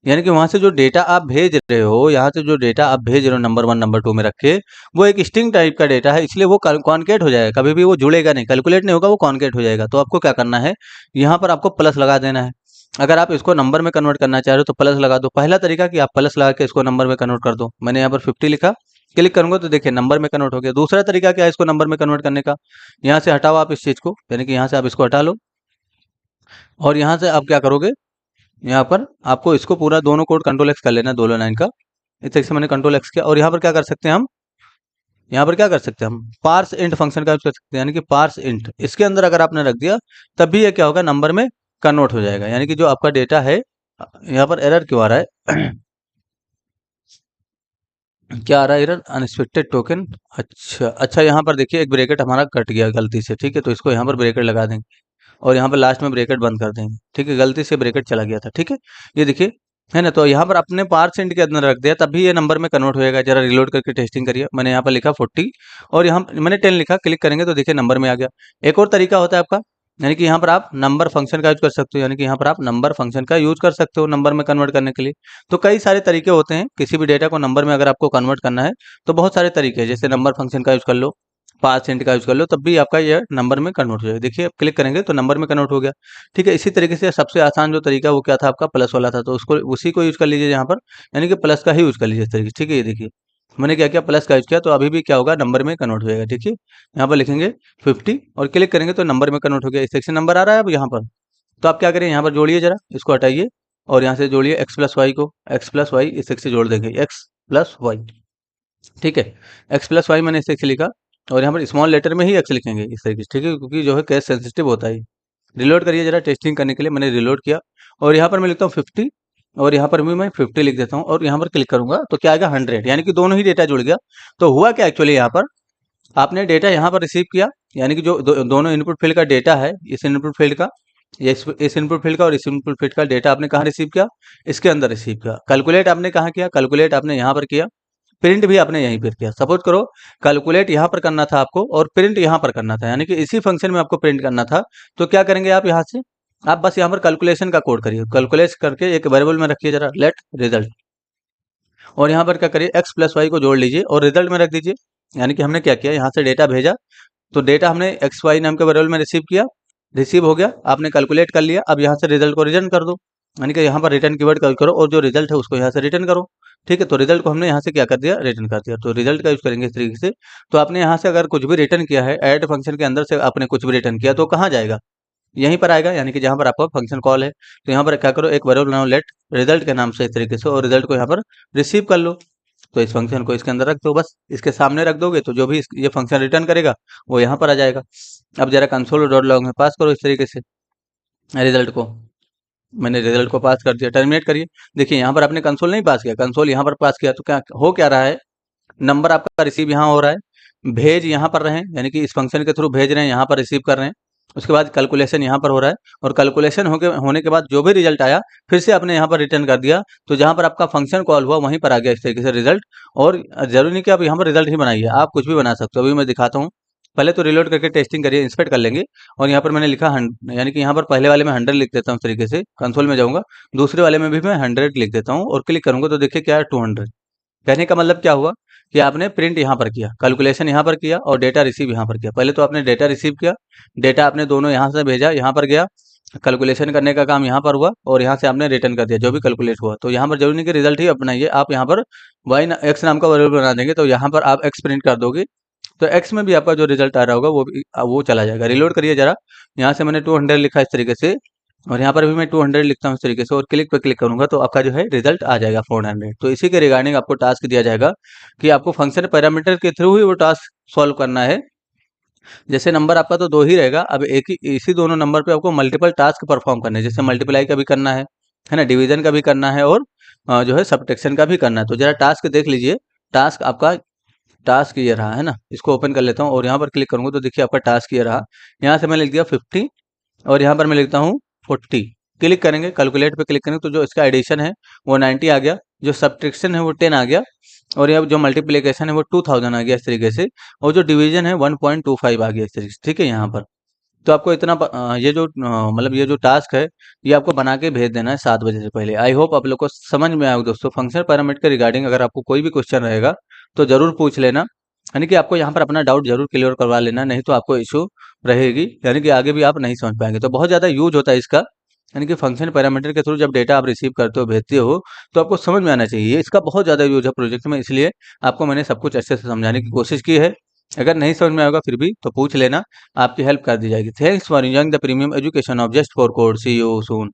यानी कि वहां से जो डेटा आप भेज रहे हो, यहाँ से जो डेटा आप भेज रहे हो नंबर 1 नंबर 2 में रख के, वो एक स्ट्रिंग टाइप का डेटा है, इसलिए वो कॉन्केट हो जाएगा, कभी भी वो जुड़ेगा नहीं, कैलकुलेट नहीं होगा, वो कॉन्केट हो जाएगा। तो आपको क्या करना है, यहाँ पर आपको प्लस लगा देना है। अगर आप इसको नंबर में कन्वर्ट करना चाह रहे हो तो प्लस लगा दो। पहला तरीका कि आप प्लस लगा के इसको नंबर में कन्वर्ट कर दो। मैंने यहाँ पर 50 लिखा, क्लिक करूंगा तो देखिए नंबर में कन्वर्ट हो गया। दूसरा तरीका क्या है इसको नंबर में कन्वर्ट करने का, यहाँ से हटाओ आप इस चीज को, यानी कि यहाँ से आप इसको हटा लो और यहाँ से आप क्या करोगे, यहाँ पर आपको इसको पूरा दोनों कोड कंट्रोल एक्स कर लेना है, दोनों लाइन का। इस तरीके से मैंने कंट्रोल एक्स किया और यहाँ पर क्या कर सकते हैं हम, यहाँ पर क्या कर सकते हैं हम, पार्स इंट फंक्शन का यूज कर सकते हैं, यानी कि पार्स इंट इसके अंदर अगर आपने रख दिया तब भी ये क्या होगा, नंबर में कन्वर्ट हो जाएगा। यानी कि जो आपका डेटा है, यहाँ पर एरर क्यों आ रहा है क्या आ रहा है एरर, अनएक्सपेक्टेड टोकन। अच्छा अच्छा, यहाँ पर देखिए एक ब्रैकेट हमारा कट गया गलती से। ठीक है, तो इसको यहाँ पर ब्रैकेट लगा देंगे और यहाँ पर लास्ट में ब्रैकेट बंद कर देंगे। ठीक है, गलती से ब्रैकेट चला गया था। ठीक है, ये देखिए है ना, तो यहाँ पर अपने पार्सेंट के अंदर रख दिया तब भी ये नंबर में कन्वर्ट होएगा। जरा रिलोड करके टेस्टिंग करिए। मैंने यहाँ पर लिखा 40 और यहाँ मैंने 10 लिखा, क्लिक करेंगे तो देखिए नंबर में आ गया। एक और तरीका होता है आपका, यानी कि यहाँ पर आप नंबर फंक्शन का यूज कर सकते हो, यानी कि यहाँ पर आप नंबर फंक्शन का यूज कर सकते हो नंबर में कन्वर्ट करने के लिए। तो कई सारे तरीके होते हैं, किसी भी डेटा को नंबर में अगर आपको कन्वर्ट करना है तो बहुत सारे तरीके हैं। जैसे नंबर फंक्शन का यूज कर लो, % का यूज कर लो, तब भी आपका यह नंबर में कन्वर्ट हो जाएगा। देखिए अब क्लिक करेंगे तो नंबर में कन्वर्ट हो गया। ठीक है, इसी तरीके से सबसे आसान जो तरीका वो क्या था आपका, प्लस वाला था, तो उसको उसी को यूज कर लीजिए यहाँ पर, यानी कि प्लस का ही यूज कर लीजिए इस तरीके से। ठीक है, ये देखिए मैंने क्या किया, प्लस का यूज किया, तो अभी भी क्या होगा, नंबर में कन्वर्ट हो जाएगा। ठीक है, यहाँ पर लिखेंगे 50 और क्लिक करेंगे तो नंबर में कन्वर्ट हो गया। इस सेक्शन नंबर आ रहा है अब यहाँ पर, तो आप क्या करें, यहाँ पर जोड़िए जरा, इसको हटाइए और यहाँ से जोड़िए एक्स प्लस वाई को, एक्स प्लस वाई इस से जोड़ देंगे, एक्स प्लस वाई। ठीक है, एक्स प्लस वाई मैंने इस से लिखा और यहाँ पर स्मॉल लेटर में ही एक्स लिखेंगे इस तरीके से। ठीक है, क्योंकि जो है केस सेंसिटिव होता है। रिलोड करिए जरा, टेस्टिंग करने के लिए मैंने रिलोड किया और यहाँ पर मैं लिखता हूँ 50 और यहाँ पर भी मैं 50 लिख देता हूँ और यहाँ पर क्लिक करूंगा तो क्या आएगा 100, यानी कि दोनों ही डेटा जुड़ गया। तो हुआ क्या एक्चुअली, यहाँ पर आपने डेटा यहाँ पर रिसीव किया, यानी कि जो दोनों इनपुट फील्ड का डेटा है, इस इनपुट फील्ड का, इस इनपुट फील्ड का और इस इनपुट फील्ड का डेटा आपने कहाँ रिसीव किया, इसके अंदर रिसीव किया। कैलकुलेट आपने कहाँ किया, कैलकुलेट आपने यहाँ पर किया, प्रिंट भी आपने यहीं पर किया। सपोज करो कैलकुलेट यहाँ पर करना था आपको और प्रिंट यहाँ पर करना था, यानी कि इसी फंक्शन में आपको प्रिंट करना था। तो क्या करेंगे आप यहाँ से, आप बस यहाँ पर कैलकुलेशन का कोड करिए, कैलकुलेट करके एक वेरिएबल में रखिए जरा, लेट रिजल्ट, और यहाँ पर क्या करिए, एक्स प्लस वाई को जोड़ लीजिए और रिजल्ट में रख दीजिए। यानी कि हमने क्या किया, यहाँ से डेटा भेजा, तो डेटा हमने एक्स वाई नाम के वेरिएबल में रिसीव किया, रिसीव हो गया, आपने कैलकुलेट कर लिया। अब यहाँ से रिजल्ट को रिटर्न कर दो, यानी कि यहाँ पर रिटर्न कीवर्ड का यूज करो और जो रिजल्ट है उसको यहाँ से रिटर्न करो। ठीक है, तो रिजल्ट को हमने यहाँ से क्या कर दिया, रिटर्न कर दिया, तो रिजल्ट का यूज करेंगे इस तरीके से। तो आपने यहाँ से अगर कुछ भी रिटर्न किया है, ऐड फंक्शन के अंदर से आपने कुछ भी रिटर्न किया तो कहाँ जाएगा, यहीं पर आएगा, यानी कि जहाँ पर आपका फंक्शन कॉल है। तो यहाँ पर क्या करो, एक वेरिएबल बनाओ लेट रिजल्ट के नाम से इस तरीके से, और रिजल्ट को यहाँ पर रिसीव कर लो। तो इस फंक्शन को इसके अंदर रख दो, बस इसके सामने रख दोगे तो जो भी ये फंक्शन रिटर्न करेगा वो यहाँ पर आ जाएगा। अब जरा कंसोल डॉट लॉग में पास करो इस तरीके से रिजल्ट को। मैंने रिजल्ट को पास कर दिया, टर्मिनेट करिए। देखिए यहाँ पर आपने कंसोल नहीं पास किया, कंसोल यहाँ पर पास किया, तो क्या हो क्या रहा है, नंबर आपका रिसीव यहाँ हो रहा है, भेज यहाँ पर रहे हैं, यानी कि इस फंक्शन के थ्रू भेज रहे हैं, यहाँ पर रिसीव कर रहे हैं। उसके बाद कैलकुलेशन यहाँ पर हो रहा है और कैलकुलेशन होने के बाद जो भी रिजल्ट आया फिर से आपने यहाँ पर रिटर्न कर दिया। तो जहाँ पर आपका फंक्शन कॉल हुआ वहीं पर आ गया इस तरीके से रिजल्ट। और जरूरी नहीं कि आप यहाँ पर रिजल्ट ही बनाइए, आप कुछ भी बना सकते हो। अभी मैं दिखाता हूँ, पहले तो रिलोड करके टेस्टिंग करिए, इंस्पेक्ट कर लेंगे। और यहाँ पर मैंने लिखा यानी कि यहाँ पर पहले वाले में 100 लिख देता हूँ इस तरीके से, कंसोल में जाऊँगा, दूसरे वाले में भी मैं 100 लिख देता हूँ और क्लिक करूँगा तो देखिए क्या है 200। कहने का मतलब क्या हुआ कि आपने प्रिंट यहाँ पर किया, कैलकुलेशन यहाँ पर किया और डेटा रिसीव यहाँ पर किया। पहले तो आपने डेटा रिसीव किया, डेटा आपने दोनों यहाँ से भेजा, यहाँ पर गया, कैलकुलेशन करने का काम यहाँ पर हुआ और यहाँ से आपने रिटर्न कर दिया जो भी कैलकुलेट हुआ। तो यहाँ पर जरूरी नहीं कि रिजल्ट ही अपनाइए, आप यहाँ पर वाई एक्स नाम का वेरिएबल बना देंगे, तो यहाँ पर आप एक्स प्रिंट कर दोगे तो एक्स में भी आपका जो रिजल्ट आ रहा होगा वो चला जाएगा। रिलोड करिए जरा, यहाँ से मैंने 200 लिखा इस तरीके से और यहाँ पर भी मैं 200 लिखता हूँ इस तरीके से और क्लिक पे क्लिक करूंगा तो आपका जो है रिजल्ट आ जाएगा 400। तो इसी के रिगार्डिंग आपको टास्क दिया जाएगा कि आपको फंक्शन पैरामीटर के थ्रू ही वो टास्क सॉल्व करना है। जैसे नंबर आपका तो 2 ही रहेगा, अब एक ही इसी दोनों नंबर पे आपको मल्टीपल टास्क परफॉर्म करने हैं, जैसे मल्टीप्लाई का भी करना है ना, डिवीजन का भी करना है और जो है सब्ट्रैक्शन का भी करना है। तो जरा टास्क देख लीजिए, टास्क आपका, टास्क ये रहा है ना, इसको ओपन कर लेता हूँ और यहाँ पर क्लिक करूंगा तो देखिए आपका टास्क ये रहा। यहाँ से मैं लिख दिया 50 और यहाँ पर मैं लिखता हूँ 40। क्लिक करेंगे, कैलकुलेट पे क्लिक करेंगे तो जो इसका एडिशन है वो 90 आ गया, जो सब्ट्रैक्शन है वो 10 आ गया और यहाँ जो मल्टीप्लिकेशन है वो 2000 आ गया इस तरीके से, और जो डिवीजन है 1.25 आ गया इस तरीके से। ठीक है, यहाँ पर तो आपको इतना ये जो मतलब ये जो टास्क है ये आपको बना के भेज देना है 7 बजे से पहले। आई होप आप लोग को समझ में आएगा दोस्तों। फंक्शन पैरामीटर के रिगार्डिंग अगर आपको कोई भी क्वेश्चन रहेगा तो जरूर पूछ लेना, यानी कि आपको यहाँ पर अपना डाउट जरूर क्लियर करवा लेना, नहीं तो आपको इशू रहेगी, यानी कि आगे भी आप नहीं समझ पाएंगे। तो बहुत ज़्यादा यूज होता है इसका, यानी कि फंक्शन पैरामीटर के थ्रू जब डेटा आप रिसीव करते हो, भेजते हो, तो आपको समझ में आना चाहिए। इसका बहुत ज़्यादा यूज है प्रोजेक्ट में, इसलिए आपको मैंने सब कुछ अच्छे से समझाने की कोशिश की है। अगर नहीं समझ में आएगा फिर भी तो पूछ लेना, आपकी हेल्प कर दी जाएगी। Thanks for enjoying the premium education of just for code. See you soon.